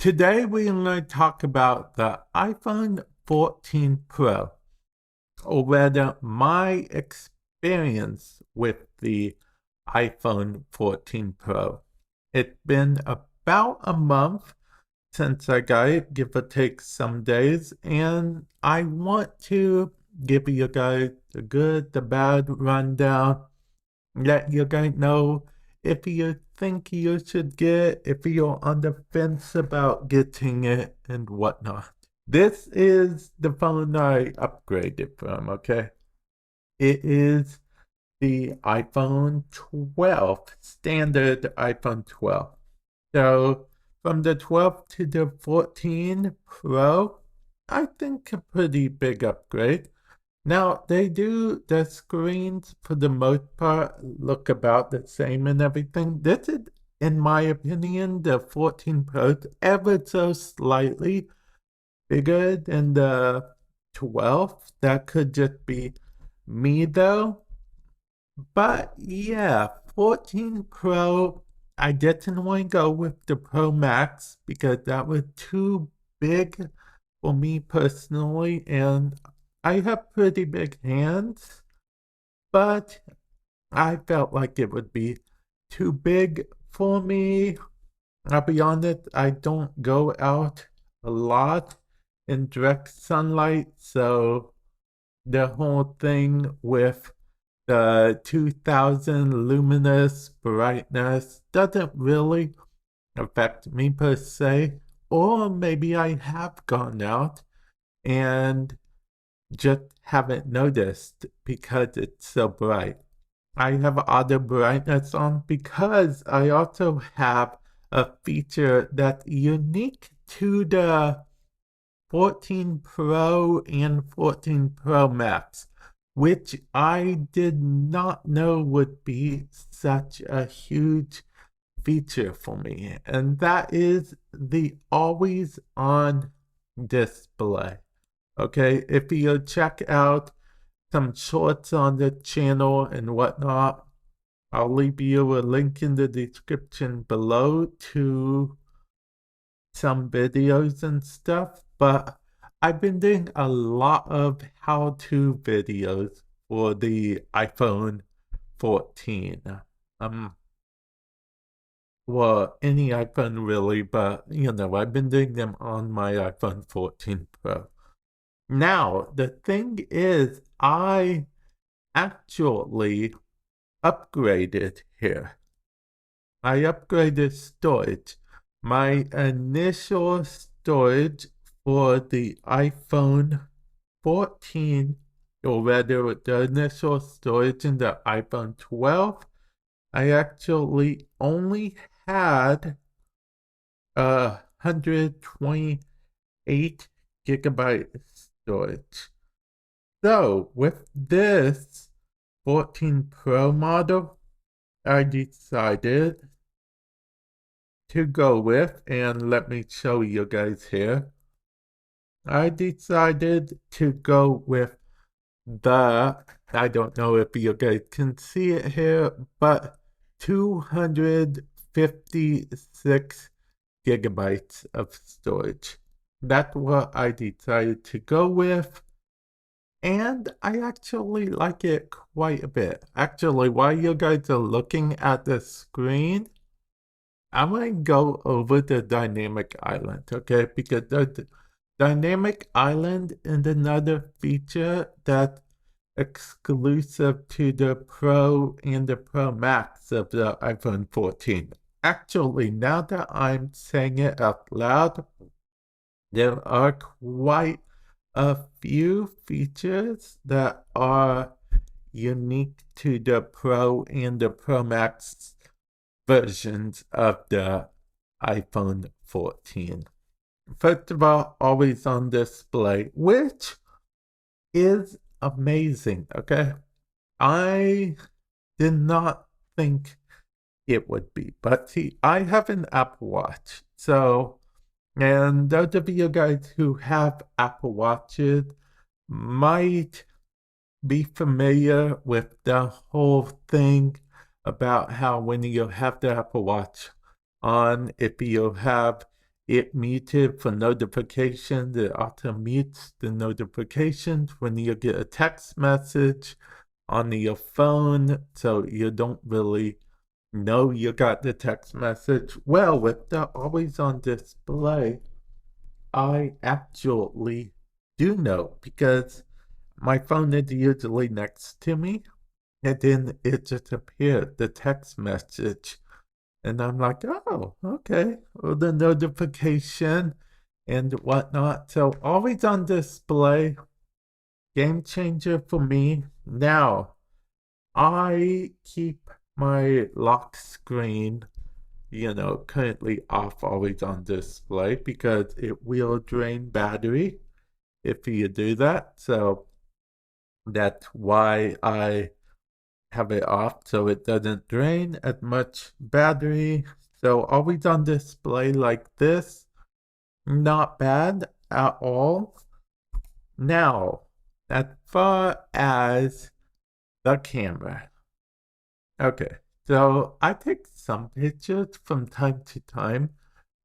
Today we're going to talk about the iPhone 14 Pro, or rather my experience with the iPhone 14 Pro. It's been about a month since I got it, give or take some days, and I want to give you guys the good, the bad rundown, let you guys know if you think you should get, if you're on the fence about getting it and whatnot. This is the phone I upgraded from, okay? It is the iPhone 12, standard iPhone 12. So from the 12 to the 14 Pro, I think a pretty big upgrade. Now, the screens for the most part look about the same and everything. This is, in my opinion, the 14 Pro is ever so slightly bigger than the 12. That could just be me though. But yeah, 14 Pro, I didn't want to go with the Pro Max because that was too big for me personally, and I have pretty big hands, but I felt like it would be too big for me. I'll be honest, I don't go out a lot in direct sunlight, so the whole thing with the 2000 luminous brightness doesn't really affect me per se. Or maybe I have gone out and just haven't noticed because it's so bright. I have auto brightness on because I also have a feature that's unique to the 14 Pro and 14 Pro Max, which I did not know would be such a huge feature for me, and that is the always on display. Okay, if you check out some shorts on the channel and whatnot, I'll leave you a link in the description below to some videos and stuff. But I've been doing a lot of how-to videos for the iPhone 14. Well, any iPhone really, but I've been doing them on my iPhone 14 Pro. Now, the thing is, I actually upgraded here. I upgraded storage. My initial storage for the iPhone 14, or rather the initial storage in the iPhone 12, I actually only had 128 gigabyte storage. So with this 14 Pro model, I decided to go with, and let me show you guys here. I decided to go with I don't know if you guys can see it here, but 256 gigabytes of storage. That's what I decided to go with, and I actually like it quite a bit. Actually, while you guys are looking at the screen, I'm going to go over the dynamic island, okay? Because the dynamic island is another feature that's exclusive to the Pro and the Pro Max of the iPhone 14. Actually, now that I'm saying it out loud, there are quite a few features that are unique to the Pro and the Pro Max versions of the iPhone 14. First of all, always on display, which is amazing, okay? I did not think it would be, but see, I have an Apple Watch, so, and those of you guys who have Apple Watches might be familiar with the whole thing about how when you have the Apple Watch on, if you have it muted for notifications. It auto mutes the notifications when you get a text message on your phone, so you don't really know you got the text message. Well, with the always on display, I actually do know because my phone is usually next to me, and then it just appeared, the text message. And I'm like, oh, okay. Well, the notification and whatnot. So always on display, game changer for me. Now, I keep my lock screen, currently off, always on display because it will drain battery if you do that. So that's why I have it off so it doesn't drain as much battery. So always on display like this, not bad at all. Now, as far as the camera. Okay, so I take some pictures from time to time,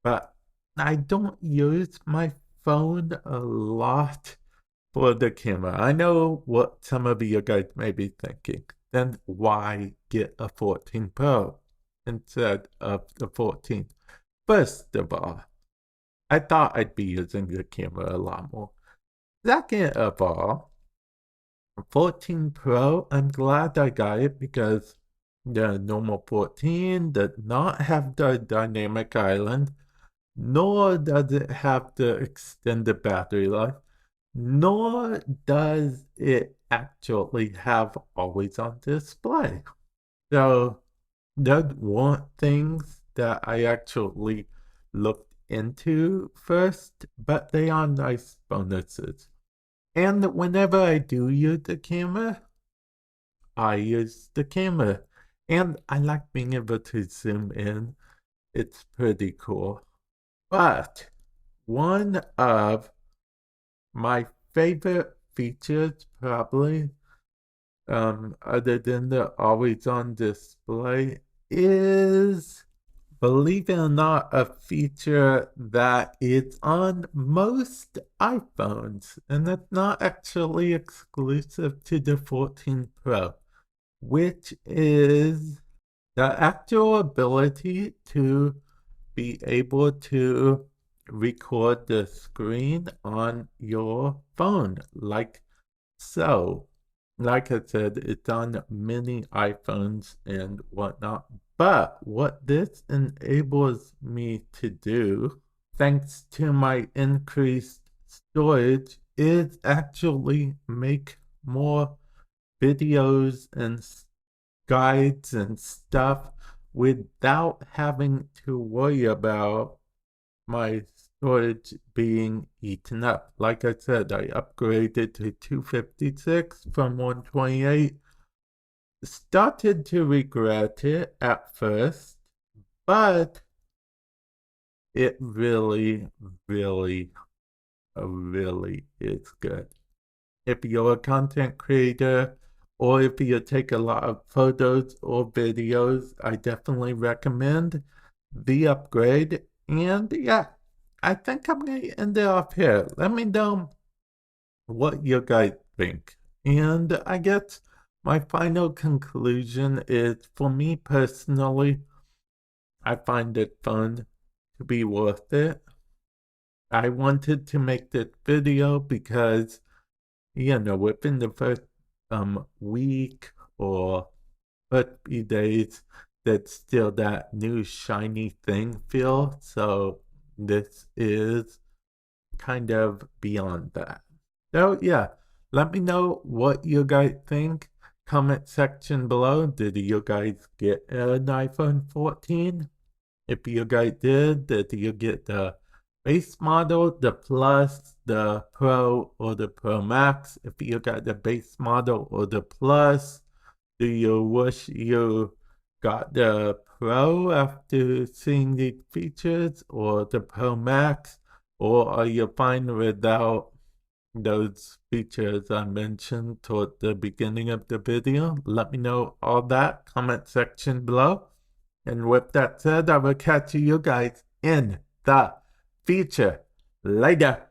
but I don't use my phone a lot for the camera. I know what some of you guys may be thinking. Then why get a 14 Pro instead of the 14? First of all, I thought I'd be using the camera a lot more. Second of all, 14 Pro, I'm glad I got it because the normal 14 does not have the dynamic island, nor does it have the extended battery life, nor does it actually have always on display. So those weren't things that I actually looked into first, but they are nice bonuses. And whenever I do use the camera, I use the camera. And I like being able to zoom in. It's pretty cool. But one of my favorite features, probably, other than the always on display, is, believe it or not, a feature that is on most iPhones, and it's not actually exclusive to the 14 Pro, which is the actual ability to be able to record the screen on your phone, like so. Like I said, it's on many iPhones and whatnot. But what this enables me to do, thanks to my increased storage, is actually make more videos and guides and stuff without having to worry about my storage being eaten up. Like I said, I upgraded to 256 from 128. Started to regret it at first, but it really, really, really is good. If you're a content creator, or if you take a lot of photos or videos, I definitely recommend the upgrade. And yeah, I think I'm going to end it off here. Let me know what you guys think. And I guess my final conclusion is, for me personally, I find it fun to be worth it. I wanted to make this video because, within the first week or first few days, that's still that new shiny thing feel. So this is kind of beyond that. So yeah, let me know what you guys think. Comment section below. Did you guys get an iPhone 14? If you guys did you get the base model, the Plus, the Pro, or the Pro Max? If you got the base model or the Plus, do you wish you got the Pro after seeing these features, or the Pro Max? Or are you fine without those features I mentioned toward the beginning of the video? Let me know all that, comment section below. And with that said, I will catch you guys in the feature. Later.